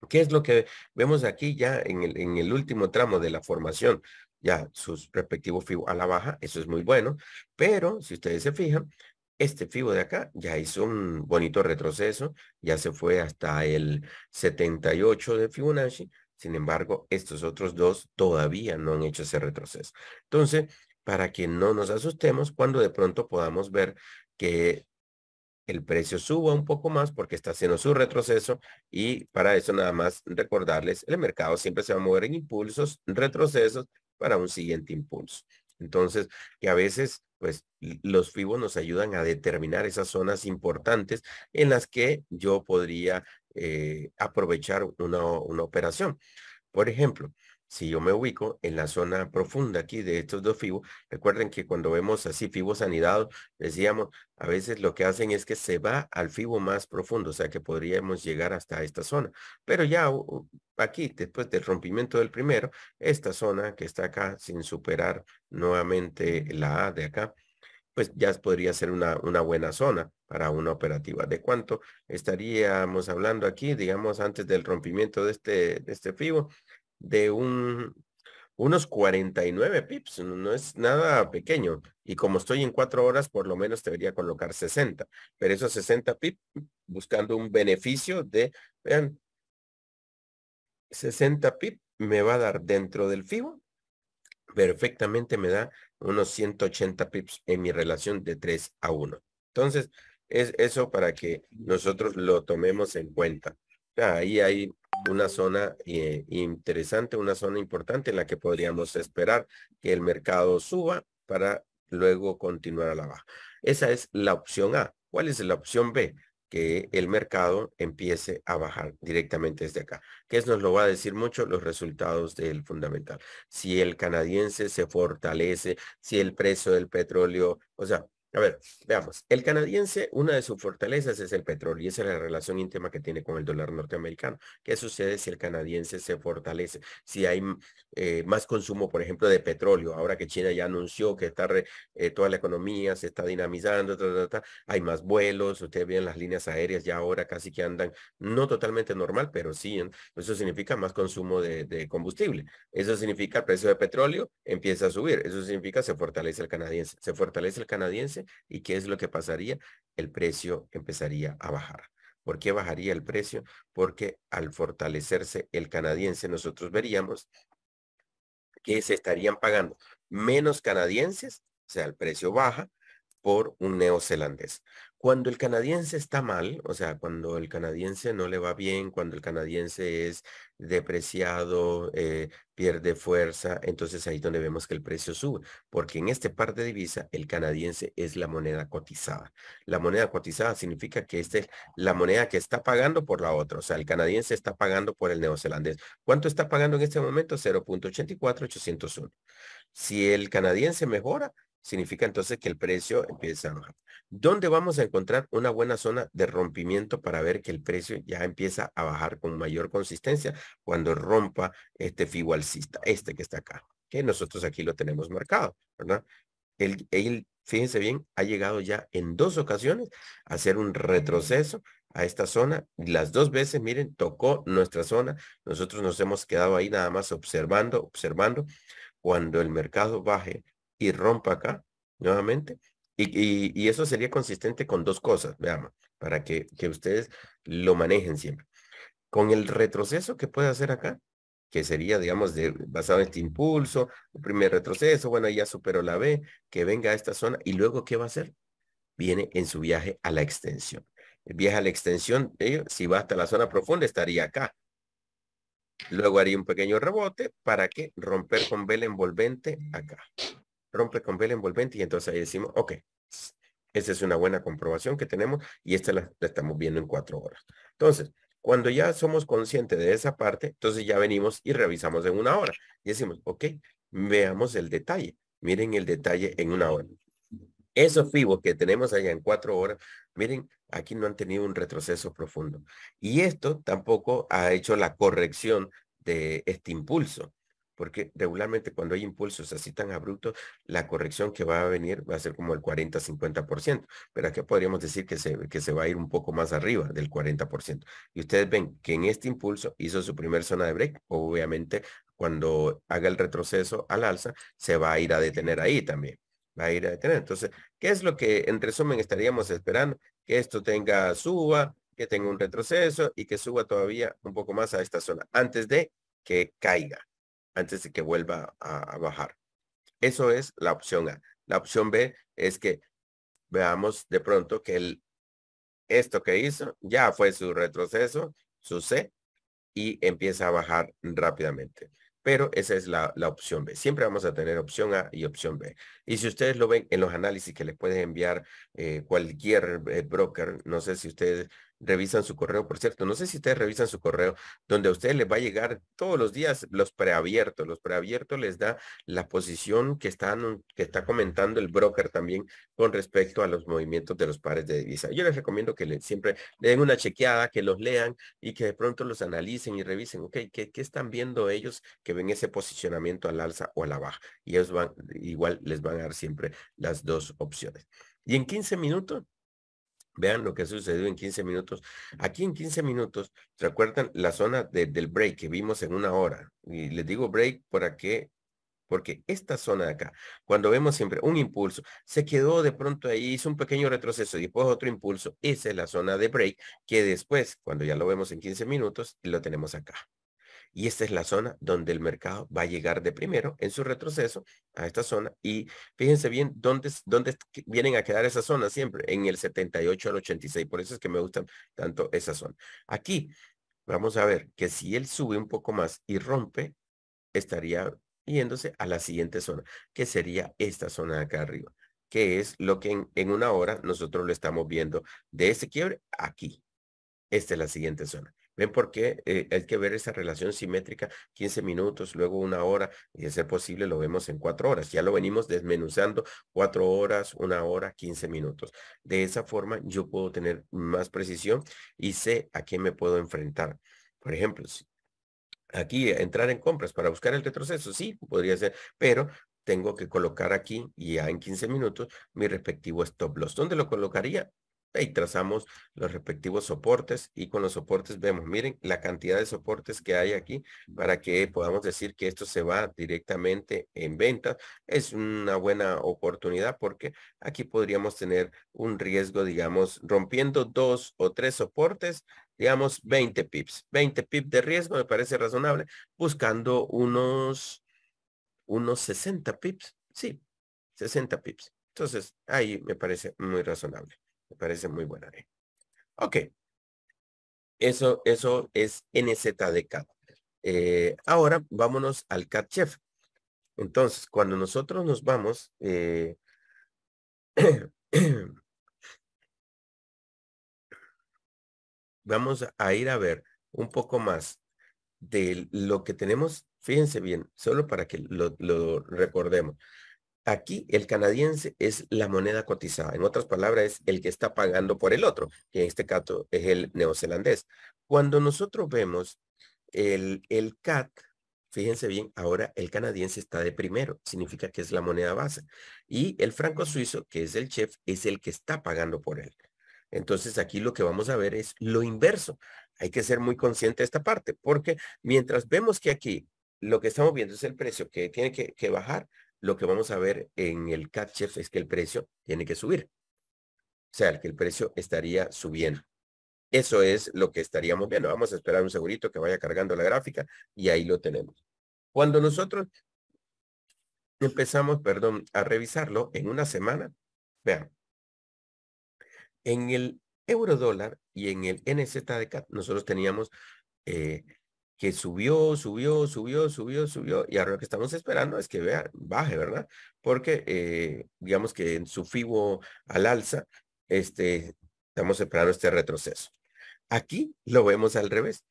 ¿Qué es lo que vemos aquí ya en el último tramo de la formación? Ya sus respectivos FIBO a la baja, eso es muy bueno, pero si ustedes se fijan, este FIBO de acá ya hizo un bonito retroceso, ya se fue hasta el 78 de Fibonacci, sin embargo, estos otros dos todavía no han hecho ese retroceso. Entonces, para que no nos asustemos cuando de pronto podamos ver que el precio suba un poco más porque está haciendo su retroceso y para eso nada más recordarles, el mercado siempre se va a mover en impulsos, retrocesos para un siguiente impulso. Entonces, que a veces, pues, los FIBO nos ayudan a determinar esas zonas importantes en las que yo podría aprovechar una operación. Por ejemplo, si yo me ubico en la zona profunda aquí de estos dos fibos, recuerden que cuando vemos así fibos anidados, decíamos, a veces lo que hacen es que se va al fibo más profundo, o sea que podríamos llegar hasta esta zona. Pero ya aquí, después del rompimiento del primero, esta zona que está acá sin superar nuevamente la A de acá, pues ya podría ser una buena zona para una operativa. ¿De cuánto estaríamos hablando aquí, digamos, antes del rompimiento de este FIBO? De unos 49 pips, no es nada pequeño. Y como estoy en 4 horas, por lo menos debería colocar 60. Pero esos 60 pips, buscando un beneficio de, vean, 60 pips me va a dar dentro del FIBO perfectamente me da unos 180 pips en mi relación de 3 a 1. Entonces, es eso para que nosotros lo tomemos en cuenta. Ahí hay una zona interesante, una zona importante en la que podríamos esperar que el mercado suba para luego continuar a la baja. Esa es la opción A. ¿Cuál es la opción B? que el mercado empiece a bajar directamente desde acá. ¿Qué nos lo va a decir mucho? Los resultados del fundamental. Si el canadiense se fortalece, si el precio del petróleo, o sea, a ver, veamos. El canadiense, una de sus fortalezas es el petróleo y esa es la relación íntima que tiene con el dólar norteamericano. ¿Qué sucede si el canadiense se fortalece? Si hay más consumo, por ejemplo, de petróleo, ahora que China ya anunció que está toda la economía se está dinamizando, hay más vuelos, ustedes ven las líneas aéreas ya ahora casi que andan, no totalmente normal, pero sí, eso significa más consumo de combustible. Eso significa el precio de petróleo empieza a subir. Eso significa se fortalece el canadiense. Se fortalece el canadiense y ¿qué es lo que pasaría? El precio empezaría a bajar. ¿Por qué bajaría el precio? Porque al fortalecerse el canadiense, nosotros veríamos que se estarían pagando menos canadienses, o sea, el precio baja por un neozelandés. Cuando el canadiense está mal, o sea, cuando el canadiense no le va bien, cuando el canadiense es depreciado, pierde fuerza, entonces ahí es donde vemos que el precio sube, porque en este par de divisas el canadiense es la moneda cotizada. La moneda cotizada significa que esta es la moneda que está pagando por la otra, o sea, el canadiense está pagando por el neozelandés. ¿Cuánto está pagando en este momento? 0.84801. Si el canadiense mejora, significa entonces que el precio empieza a bajar. ¿Dónde vamos a encontrar una buena zona de rompimiento para ver que el precio ya empieza a bajar con mayor consistencia cuando rompa este FIBO alcista, este que está acá, que nosotros aquí lo tenemos marcado, ¿verdad? Fíjense bien, ha llegado ya en 2 ocasiones a hacer un retroceso a esta zona. Las 2 veces, miren, tocó nuestra zona. Nosotros nos hemos quedado ahí nada más observando, observando. Cuando el mercado baje y rompa acá nuevamente. Y eso sería consistente con 2 cosas, veamos, para que ustedes lo manejen siempre. Con el retroceso que puede hacer acá, que sería, digamos, basado en este impulso, el primer retroceso, bueno, ya superó la B, que venga a esta zona y luego, ¿qué va a hacer? Viene en su viaje a la extensión. El viaje a la extensión, si va hasta la zona profunda, estaría acá. Luego haría un pequeño rebote para que romper con vela envolvente acá. Rompe con vela envolvente y entonces ahí decimos, ok, esa es una buena comprobación que tenemos y esta la estamos viendo en 4 horas. Entonces, cuando ya somos conscientes de esa parte, entonces ya venimos y revisamos en 1 hora y decimos, ok, veamos el detalle. Miren el detalle en 1 hora. Esos FIBO que tenemos allá en 4 horas, miren, aquí no han tenido un retroceso profundo. Y esto tampoco ha hecho la corrección de este impulso, porque regularmente cuando hay impulsos así tan abruptos, la corrección que va a venir va a ser como el 40-50%, pero aquí podríamos decir que se va a ir un poco más arriba del 40%. Y ustedes ven que en este impulso hizo su primer zona de break, obviamente cuando haga el retroceso al alza, se va a ir a detener ahí también. Va a ir a detener. Entonces, ¿qué es lo que en resumen estaríamos esperando? Que esto suba, que tenga un retroceso y que suba todavía un poco más a esta zona antes de que caiga, antes de que vuelva a bajar. Eso es la opción A. La opción B es que veamos de pronto que esto que hizo ya fue su retroceso, su C, y empieza a bajar rápidamente. Pero esa es la opción B. Siempre vamos a tener opción A y opción B. Y si ustedes lo ven en los análisis que les puede enviar cualquier broker, no sé si ustedes revisan su correo, por cierto, no sé si ustedes revisan su correo, donde a ustedes les va a llegar todos los días los preabiertos. Los preabiertos les da la posición que está comentando el broker también con respecto a los movimientos de los pares de divisa. Yo les recomiendo que siempre le den una chequeada, que los lean y que de pronto los analicen y revisen, ok, ¿qué están viendo ellos que ven ese posicionamiento al alza o a la baja? Y ellos igual les van a dar siempre las 2 opciones. Y en 15 minutos, vean lo que sucedió en 15 minutos. Aquí en 15 minutos, ¿recuerdan la zona del break que vimos en 1 hora? Y les digo break para que porque esta zona de acá, cuando vemos siempre un impulso, se quedó de pronto ahí, hizo un pequeño retroceso y después otro impulso, esa es la zona de break, que después, cuando ya lo vemos en 15 minutos, lo tenemos acá. Y esta es la zona donde el mercado va a llegar de primero en su retroceso a esta zona. Y fíjense bien dónde vienen a quedar esas zonas siempre, en el 78 al 86. Por eso es que me gustan tanto esa zona. Aquí vamos a ver que si él sube un poco más y rompe, estaría yéndose a la siguiente zona, que sería esta zona de acá arriba. que es lo que en una hora nosotros lo estamos viendo de ese quiebre aquí. Esta es la siguiente zona. ¿Ven por qué hay que ver esa relación simétrica? 15 minutos, luego una hora, y de ser posible lo vemos en 4 horas. Ya lo venimos desmenuzando, 4 horas, una hora, 15 minutos. De esa forma yo puedo tener más precisión y sé a qué me puedo enfrentar. Por ejemplo, si aquí entrar en compras para buscar el retroceso, sí, podría ser, pero tengo que colocar aquí y ya en 15 minutos mi respectivo stop loss. ¿Dónde lo colocaría? Ahí trazamos los respectivos soportes y con los soportes vemos, miren la cantidad de soportes que hay aquí para que podamos decir que esto se va directamente en venta. Es una buena oportunidad porque aquí podríamos tener un riesgo, digamos, rompiendo 2 o 3 soportes, digamos 20 pips. 20 pips de riesgo me parece razonable, buscando unos 60 pips. Sí, 60 pips. Entonces, ahí me parece muy razonable. Me parece muy buena. Ok, eso es NZDK. Ahora vámonos al CAT Chef. Entonces, cuando nosotros nos vamos, vamos a ir a ver un poco más de lo que tenemos. Fíjense bien, solo para que lo recordemos. Aquí el canadiense es la moneda cotizada. En otras palabras, es el que está pagando por el otro, que en este caso es el neozelandés. Cuando nosotros vemos el CAT, fíjense bien, ahora el canadiense está de primero, significa que es la moneda base. Y el franco suizo, que es el chef, es el que está pagando por él. Entonces aquí lo que vamos a ver es lo inverso. Hay que ser muy consciente de esta parte, porque mientras vemos que aquí lo que estamos viendo es el precio que tiene que bajar, lo que vamos a ver en el CAT Chef es que el precio tiene que subir. O sea, que el precio estaría subiendo. Eso es lo que estaríamos viendo. Vamos a esperar un segundito que vaya cargando la gráfica y ahí lo tenemos. Cuando nosotros empezamos, perdón, a revisarlo en una semana, vean, en el euro dólar y en el NZDK nosotros teníamos que subió, y ahora lo que estamos esperando es que vea, baje, ¿verdad? Porque digamos que en su FIBO al alza, estamos esperando este retroceso. Aquí lo vemos al revés.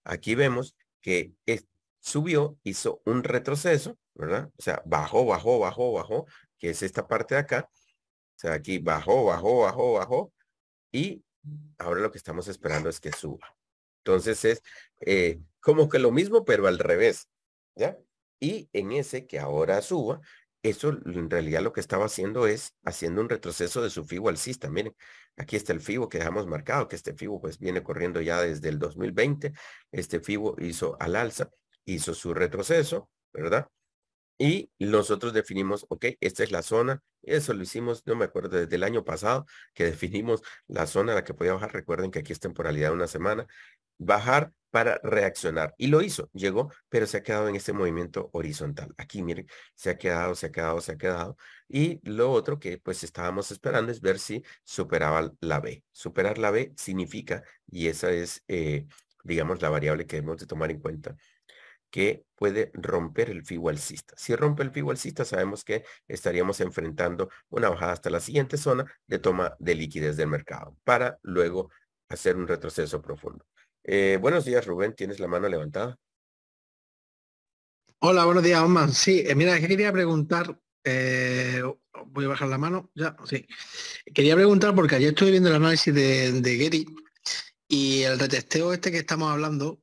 Aquí vemos que subió, hizo un retroceso, ¿verdad? O sea, bajó, que es esta parte de acá. O sea, aquí bajó, y ahora lo que estamos esperando es que suba. Entonces es como que lo mismo, pero al revés, ¿ya? Y en ese que ahora suba, eso en realidad lo que estaba haciendo es haciendo un retroceso de su FIBO alcista. Miren, aquí está el FIBO que dejamos marcado, que este FIBO pues viene corriendo ya desde el 2020. Este FIBO hizo al alza, hizo su retroceso, ¿verdad? Y nosotros definimos, ok, esta es la zona. Eso lo hicimos, no me acuerdo, desde el año pasado, que definimos la zona a la que podía bajar. Recuerden que aquí es temporalidad de una semana. Bajar para reaccionar. Y lo hizo, llegó, pero se ha quedado en este movimiento horizontal. Aquí, miren, se ha quedado. Y lo otro que pues estábamos esperando es ver si superaba la B. Superar la B significa, y esa es, digamos, la variable que debemos de tomar en cuenta, que puede romper el FIBO alcista. Si rompe el FIBO alcista, sabemos que estaríamos enfrentando una bajada hasta la siguiente zona de toma de liquidez del mercado para luego hacer un retroceso profundo. Buenos días, Rubén. ¿Tienes la mano levantada? Hola, buenos días, Osman. Sí, mira, es que quería preguntar, voy a bajar la mano, ya, sí. Quería preguntar porque ayer estuve viendo el análisis de Getty y el retesteo este que estamos hablando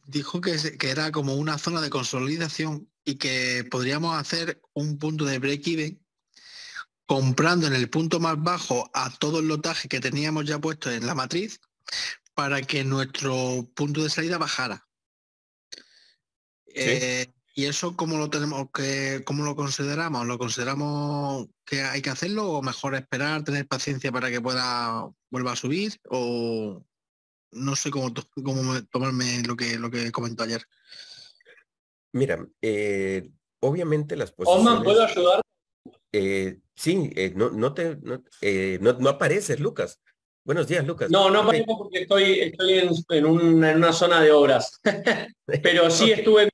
dijo que era como una zona de consolidación y que podríamos hacer un punto de break-even comprando en el punto más bajo a todo el lotaje que teníamos ya puesto en la matriz para que nuestro punto de salida bajara. Sí. ¿Y eso cómo lo tenemos cómo lo consideramos? ¿Lo consideramos que hay que hacerlo o mejor esperar, tener paciencia para que vuelva a subir? O no sé tomarme lo que comentó ayer. Mira, obviamente las Osman, ¿puedo posiciones, ayudar? sí, no apareces, Lucas. Buenos días, Lucas. No, no Ok. aparezco porque estoy en una zona de obras. Pero sí Ok.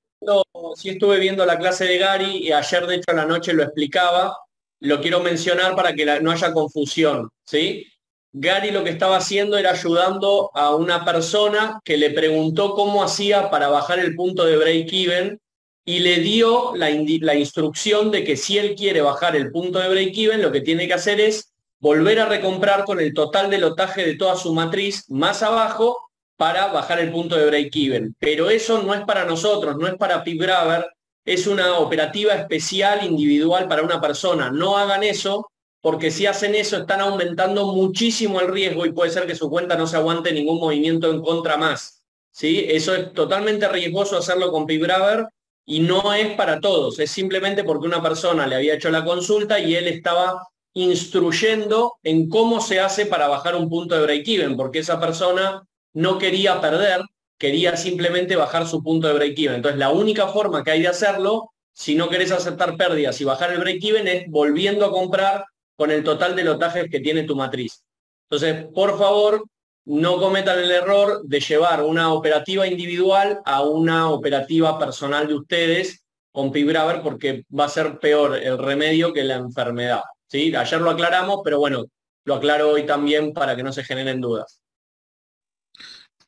estuve viendo la clase de Gary y ayer de hecho a la noche lo explicaba lo quiero mencionar para que no haya confusión, ¿sí? Gary lo que estaba haciendo era ayudando a una persona que le preguntó cómo hacía para bajar el punto de break-even y le dio la instrucción de que si él quiere bajar el punto de break-even, lo que tiene que hacer es volver a recomprar con el total de lotaje de toda su matriz más abajo para bajar el punto de break-even. Pero eso no es para nosotros, no es para PipGrabber, es una operativa especial individual para una persona. No hagan eso, porque si hacen eso están aumentando muchísimo el riesgo y puede ser que su cuenta no se aguante ningún movimiento en contra más, ¿sí? Eso es totalmente riesgoso hacerlo con PipGrabber y no es para todos, es simplemente porque una persona le había hecho la consulta y él estaba instruyendo en cómo se hace para bajar un punto de break-even, porque esa persona no quería perder, quería simplemente bajar su punto de break-even. Entonces la única forma que hay de hacerlo, si no querés aceptar pérdidas y bajar el break-even, es volviendo a comprar con el total de lotajes que tiene tu matriz. Entonces, por favor, no cometan el error de llevar una operativa individual a una operativa personal de ustedes con PipGrabber, porque va a ser peor el remedio que la enfermedad, ¿sí? Ayer lo aclaramos, pero bueno, lo aclaro hoy también para que no se generen dudas.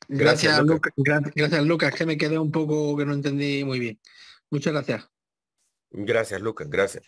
Gracias, Lucas. Gracias, Lucas, que me quedé un poco que no entendí muy bien. Muchas gracias. Gracias, Lucas, gracias.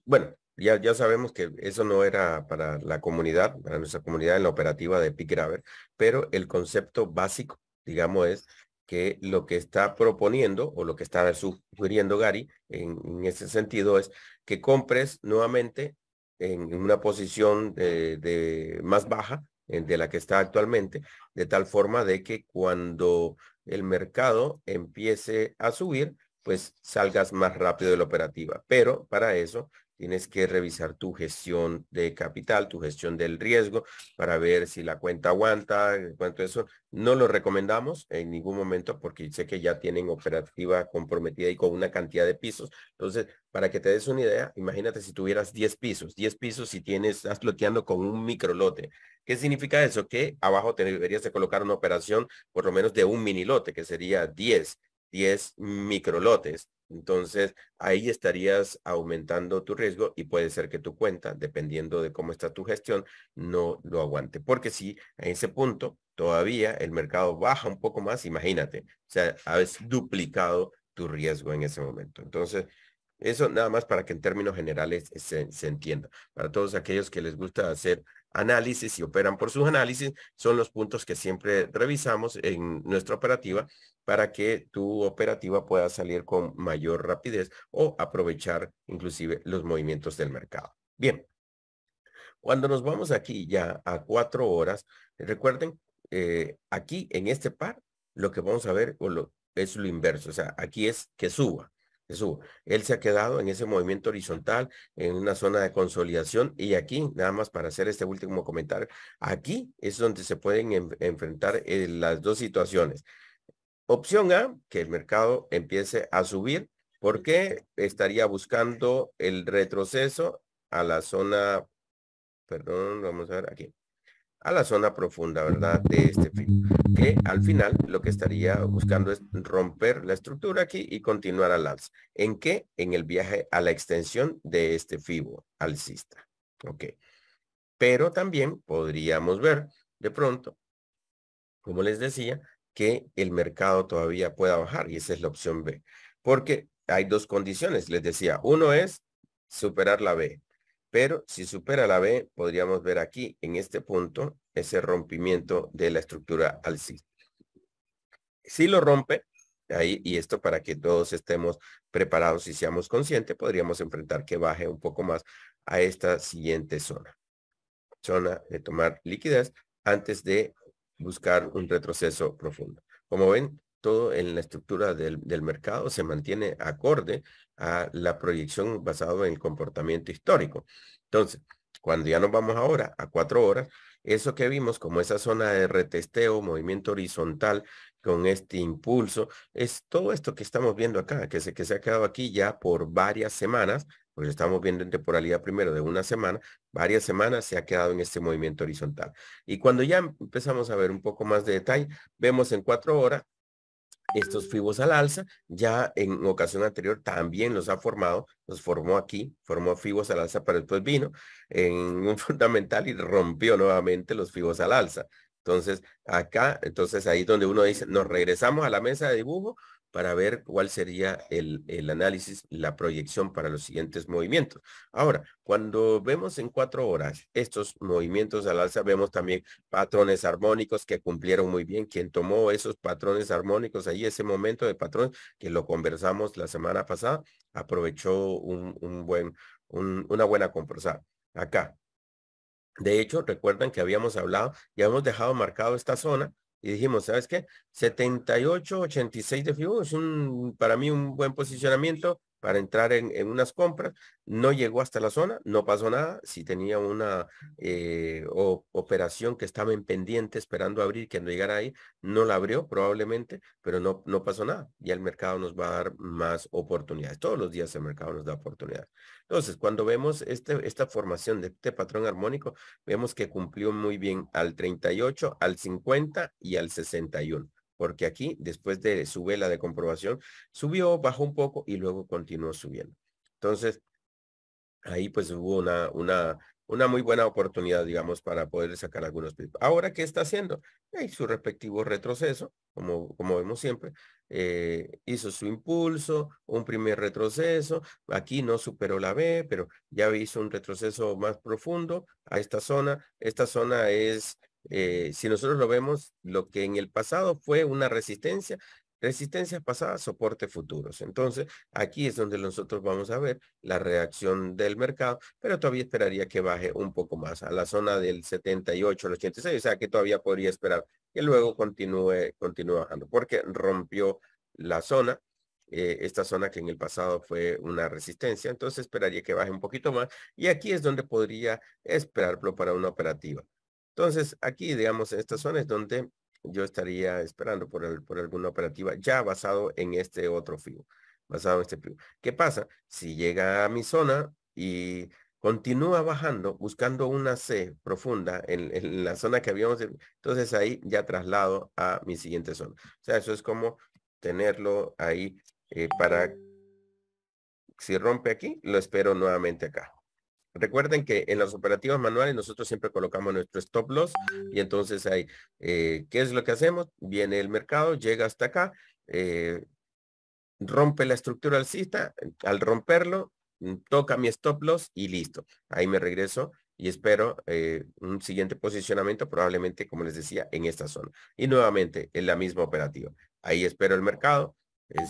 Bueno, ya sabemos que eso no era para la comunidad, para nuestra comunidad en la operativa de PipGrabber, pero el concepto básico, digamos, es que lo que está proponiendo o lo que está sugiriendo Gary en ese sentido es que compres nuevamente en una posición de más baja de la que está actualmente, de tal forma de que cuando el mercado empiece a subir, pues salgas más rápido de la operativa. Pero para eso tienes que revisar tu gestión de capital, tu gestión del riesgo, para ver si la cuenta aguanta, cuánto eso. No lo recomendamos en ningún momento porque sé que ya tienen operativa comprometida y con una cantidad de pisos. Entonces, para que te des una idea, imagínate si tuvieras 10 pisos y estás loteando con un micro lote. ¿Qué significa eso? Que abajo te deberías de colocar una operación por lo menos de un mini lote, que sería 10 microlotes. Entonces, ahí estarías aumentando tu riesgo y puede ser que tu cuenta, dependiendo de cómo está tu gestión, no lo aguante. Porque si a ese punto todavía el mercado baja un poco más, imagínate, o sea, has duplicado tu riesgo en ese momento. Entonces, eso nada más para que en términos generales se entienda. Para todos aquellos que les gusta hacer análisis y operan por sus análisis, son los puntos que siempre revisamos en nuestra operativa para que tu operativa pueda salir con mayor rapidez o aprovechar inclusive los movimientos del mercado. Bien, cuando nos vamos aquí ya a 4 horas, recuerden, aquí en este par, lo que vamos a ver es lo inverso, o sea, aquí es que suba. Él se ha quedado en ese movimiento horizontal, en una zona de consolidación, y aquí, nada más para hacer este último comentario, aquí es donde se pueden enfrentar las dos situaciones. Opción A, que el mercado empiece a subir, porque estaría buscando el retroceso a la zona, perdón, vamos a ver aquí, a la zona profunda, ¿verdad? De este FIBO, que al final lo que estaría buscando es romper la estructura aquí y continuar al alza. ¿En qué? En el viaje a la extensión de este FIBO alcista. Ok. Pero también podríamos ver de pronto, como les decía, que el mercado todavía pueda bajar y esa es la opción B. Porque hay dos condiciones, les decía. Uno es superar la B. Pero si supera la B, podríamos ver aquí, en este punto, ese rompimiento de la estructura alcista. Si lo rompe, ahí, y esto para que todos estemos preparados y seamos conscientes, podríamos enfrentar que baje un poco más a esta siguiente zona. Zona de tomar liquidez antes de buscar un retroceso profundo. Como ven, todo en la estructura del mercado se mantiene acorde a la proyección basado en el comportamiento histórico. Entonces, cuando ya nos vamos ahora a 4 horas, eso que vimos como esa zona de retesteo, movimiento horizontal con este impulso, es todo esto que estamos viendo acá, que se ha quedado aquí ya por varias semanas, pues estamos viendo en temporalidad primero de una semana, varias semanas se ha quedado en este movimiento horizontal. Y cuando ya empezamos a ver un poco más de detalle, vemos en 4 horas estos fibos al alza. Ya en ocasión anterior también los ha formado, los formó aquí, formó fibos al alza, pero después vino en un fundamental y rompió nuevamente los fibos al alza. Entonces, acá, entonces ahí donde uno dice, nos regresamos a la mesa de dibujo para ver cuál sería el análisis, la proyección para los siguientes movimientos. Ahora, cuando vemos en 4 horas estos movimientos al alza, vemos también patrones armónicos que cumplieron muy bien. Quien tomó esos patrones armónicos ahí, ese momento de patrón que lo conversamos la semana pasada, aprovechó una buena conversada. Acá. De hecho, recuerdan que habíamos hablado y habíamos dejado marcado esta zona y dijimos, ¿sabes qué? 78.86 de FIBO es para mí un buen posicionamiento para entrar en unas compras. No llegó hasta la zona, no pasó nada. Si tenía una operación que estaba en pendiente esperando abrir, que no llegara ahí, no la abrió probablemente, pero no pasó nada. Y el mercado nos va a dar más oportunidades. Todos los días el mercado nos da oportunidades. Entonces, cuando vemos esta formación de este patrón armónico, vemos que cumplió muy bien al 38, al 50 y al 61. Porque aquí, después de su vela de comprobación, subió, bajó un poco y luego continuó subiendo. Entonces, ahí pues hubo una muy buena oportunidad, digamos, para poder sacar algunos pips. Ahora, ¿qué está haciendo? Su respectivo retroceso, como vemos siempre. Hizo su impulso, un primer retroceso. Aquí no superó la B, pero ya hizo un retroceso más profundo a esta zona. Esta zona es, si nosotros lo vemos, lo que en el pasado fue una resistencia pasada, soporte futuros. Entonces, aquí es donde nosotros vamos a ver la reacción del mercado, pero todavía esperaría que baje un poco más a la zona del 78 al 86, o sea que todavía podría esperar que luego continúe bajando, porque rompió la zona, esta zona que en el pasado fue una resistencia, entonces esperaría que baje un poquito más, y aquí es donde podría esperarlo para una operativa. Entonces, aquí, digamos, en esta zona es donde yo estaría esperando por alguna operativa ya basado en este otro FIBO, basado en este FIBO. ¿Qué pasa? Si llega a mi zona y continúa bajando, buscando una C profunda en la zona que habíamos, entonces ahí ya traslado a mi siguiente zona. O sea, eso es como tenerlo ahí para, si rompe aquí, lo espero nuevamente acá. Recuerden que en las operativas manuales nosotros siempre colocamos nuestro stop loss y entonces ahí, ¿qué es lo que hacemos? Viene el mercado, llega hasta acá, rompe la estructura alcista, al romperlo, toca mi stop loss y listo. Ahí me regreso y espero un siguiente posicionamiento, probablemente, como les decía, en esta zona. Y nuevamente, en la misma operativa. Ahí espero el mercado,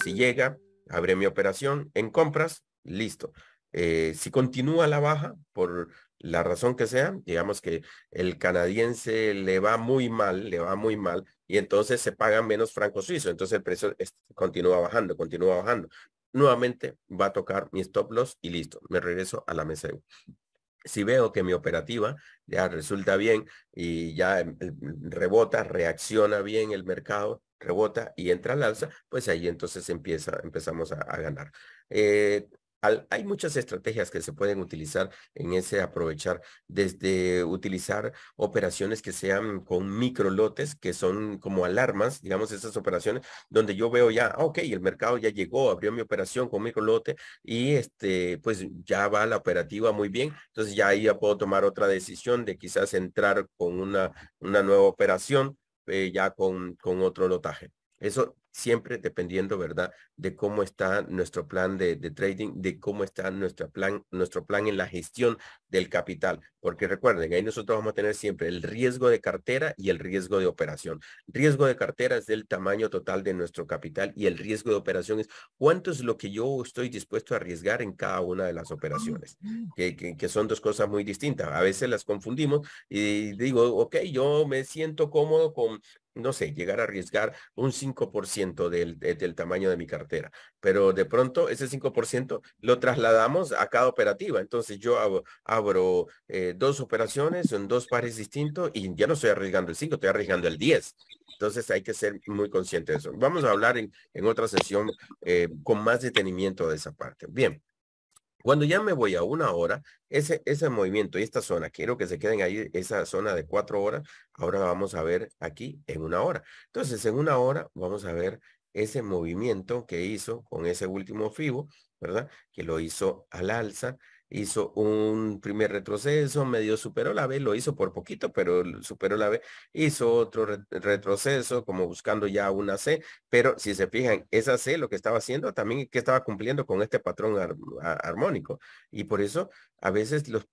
si llega, abre mi operación en compras, listo. Si continúa la baja, por la razón que sea, digamos que el canadiense le va muy mal, y entonces se pagan menos francos suizos, entonces el precio continúa bajando. Nuevamente va a tocar mi stop loss y listo, me regreso a la mesa de... Si veo que mi operativa ya resulta bien y ya rebota, reacciona bien el mercado, rebota y entra al alza, pues ahí entonces empezamos a ganar. Hay muchas estrategias que se pueden utilizar en ese aprovechar, desde utilizar operaciones que sean con micro lotes, que son como alarmas, digamos, esas operaciones donde yo veo ya, ok, el mercado ya llegó, abrió mi operación con micro lote y pues ya va la operativa muy bien. Entonces ya ahí ya puedo tomar otra decisión de quizás entrar con una nueva operación ya con otro lotaje. Eso siempre dependiendo, ¿verdad? De cómo está nuestro plan de trading, de cómo está nuestro plan en la gestión del capital. Porque recuerden, ahí nosotros vamos a tener siempre el riesgo de cartera y el riesgo de operación. Riesgo de cartera es del tamaño total de nuestro capital y el riesgo de operación es cuánto es lo que yo estoy dispuesto a arriesgar en cada una de las operaciones, que son dos cosas muy distintas. A veces las confundimos y digo, ok, yo me siento cómodo con, no sé, llegar a arriesgar un 5% del tamaño de mi cartera, pero de pronto ese 5% lo trasladamos a cada operativa. Entonces yo abro 2 operaciones en 2 pares distintos y ya no estoy arriesgando el 5, estoy arriesgando el 10. Entonces hay que ser muy consciente de eso. Vamos a hablar en otra sesión con más detenimiento de esa parte. Bien. Cuando ya me voy a 1 hora, ese movimiento y esta zona, quiero que se queden ahí, esa zona de 4 horas, ahora vamos a ver aquí en 1 hora. Entonces, en 1 hora vamos a ver ese movimiento que hizo con ese último FIBO, ¿verdad? Que lo hizo al alza, hizo un primer retroceso, medio superó la B, lo hizo por poquito, pero superó la B, hizo otro retroceso, como buscando ya una C, pero si se fijan, esa C lo que estaba haciendo también que estaba cumpliendo con este patrón armónico, y por eso a veces los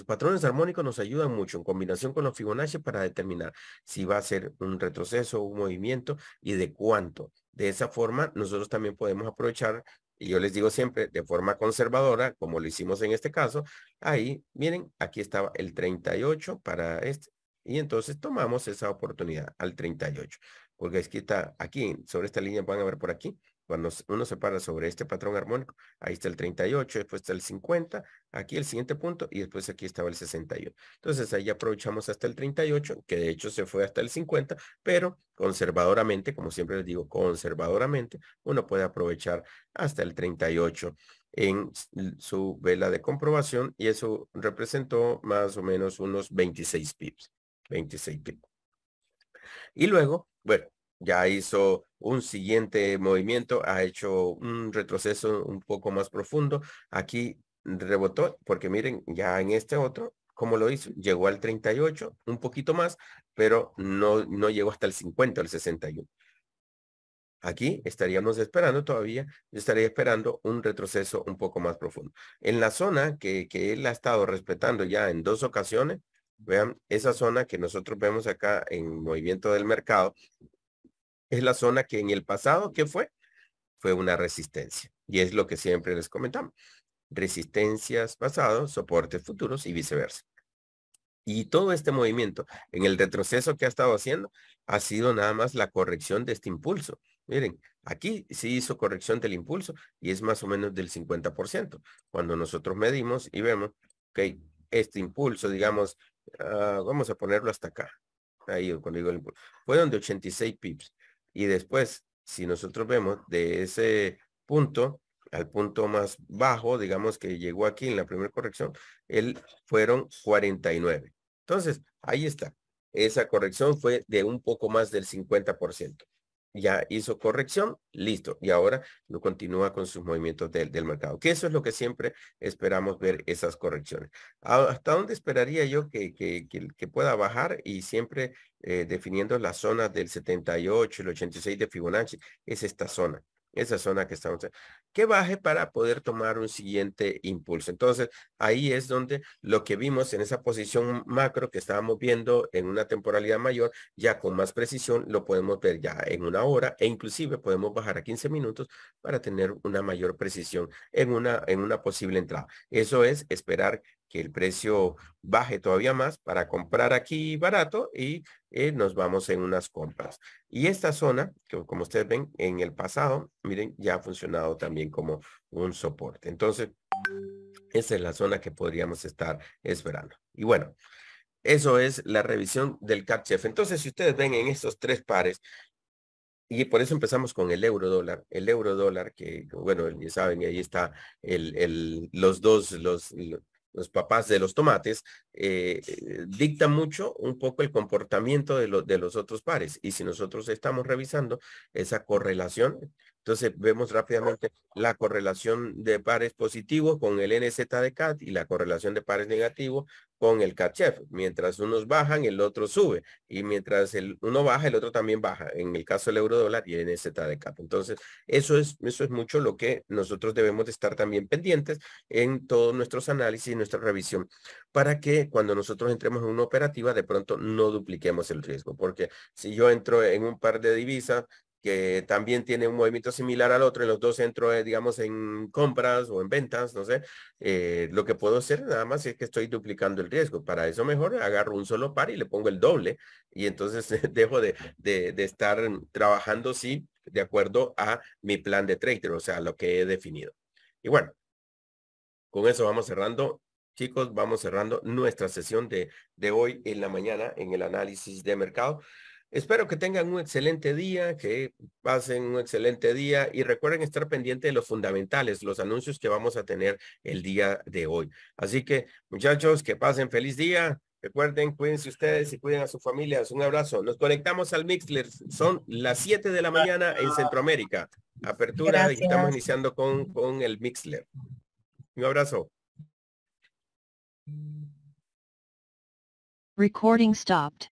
patrones armónicos nos ayudan mucho en combinación con los Fibonacci para determinar si va a ser un retroceso, un movimiento y de cuánto. De esa forma, nosotros también podemos aprovechar, y yo les digo siempre, de forma conservadora, como lo hicimos en este caso, ahí, miren, aquí estaba el 38 para este, y entonces tomamos esa oportunidad al 38, porque es que está aquí, sobre esta línea van a ver por aquí, cuando uno se para sobre este patrón armónico, ahí está el 38, después está el 50, aquí el siguiente punto, y después aquí estaba el 61. Entonces ahí aprovechamos hasta el 38, que de hecho se fue hasta el 50, pero conservadoramente, como siempre les digo, conservadoramente, uno puede aprovechar hasta el 38 en su vela de comprobación, y eso representó más o menos unos 26 pips. 26 pips. Y luego, bueno, ya hizo un siguiente movimiento, ha hecho un retroceso un poco más profundo. Aquí rebotó, porque miren, ya en este otro, ¿cómo lo hizo? Llegó al 38, un poquito más, pero no llegó hasta el 50, el 61. Aquí estaríamos esperando todavía, yo estaría esperando un retroceso un poco más profundo. En la zona que él ha estado respetando ya en 2 ocasiones, vean, esa zona que nosotros vemos acá en movimiento del mercado, es la zona que en el pasado, ¿qué fue? Fue una resistencia. Y es lo que siempre les comentamos. Resistencias pasados, soportes futuros y viceversa. Y todo este movimiento en el retroceso que ha estado haciendo ha sido nada más la corrección de este impulso. Miren, aquí sí hizo corrección del impulso y es más o menos del 50%. Cuando nosotros medimos y vemos que este impulso, digamos, vamos a ponerlo hasta acá. Ahí cuando digo el impulso, fueron de 86 pips. Y después, si nosotros vemos de ese punto al punto más bajo, digamos que llegó aquí en la primera corrección, fueron 49. Entonces, ahí está. Esa corrección fue de un poco más del 50%. Ya hizo corrección, listo. Y ahora lo continúa con sus movimientos del mercado. Que eso es lo que siempre esperamos ver, esas correcciones. ¿Hasta dónde esperaría yo que pueda bajar? Y siempre definiendo las zonas del 78, el 86 de Fibonacci, es esta zona. Esa zona que estamos, que baje para poder tomar un siguiente impulso. Entonces, ahí es donde lo que vimos en esa posición macro que estábamos viendo en una temporalidad mayor, ya con más precisión, lo podemos ver ya en una hora, e inclusive podemos bajar a 15 minutos para tener una mayor precisión en una posible entrada. Eso es esperar que el precio baje todavía más para comprar aquí barato y nos vamos en unas compras. Y esta zona, que como ustedes ven en el pasado, miren, ya ha funcionado también como un soporte. Entonces, esa es la zona que podríamos estar esperando. Y bueno, eso es la revisión del CAC-CHEF. Entonces, si ustedes ven en estos 3 pares, y por eso empezamos con el euro dólar, que bueno, ya saben, ahí está los papás de los tomates, dicta mucho un poco el comportamiento de los otros pares. Y si nosotros estamos revisando esa correlación, entonces vemos rápidamente la correlación de pares positivos con el NZ de CAT y la correlación de pares negativos con el CAC-CHEF. Mientras unos bajan, el otro sube. Y mientras uno baja, el otro también baja. En el caso del euro dólar y el NZ de CAT. Entonces, eso es mucho lo que nosotros debemos de estar también pendientes en todos nuestros análisis y nuestra revisión, para que cuando nosotros entremos en una operativa, de pronto no dupliquemos el riesgo. Porque si yo entro en un par de divisas que también tiene un movimiento similar al otro, en los dos entro, digamos, en compras o en ventas, no sé, lo que puedo hacer nada más es que estoy duplicando el riesgo. Para eso mejor agarro un solo par y le pongo el doble, y entonces dejo de estar trabajando, sí, de acuerdo a mi plan de trader, o sea, lo que he definido. Y bueno, con eso vamos cerrando. Chicos, vamos cerrando nuestra sesión de hoy en la mañana en el análisis de mercado. Espero que tengan un excelente día, que pasen un excelente día y recuerden estar pendientes de los fundamentales, los anuncios que vamos a tener el día de hoy. Así que, muchachos, que pasen feliz día Recuerden, cuídense ustedes y cuiden a sus familias. Un abrazo. Nos conectamos al Mixler. Son las 7 de la mañana en Centroamérica. Apertura y estamos Gracias. iniciando con el Mixler. Un abrazo. Recording stopped.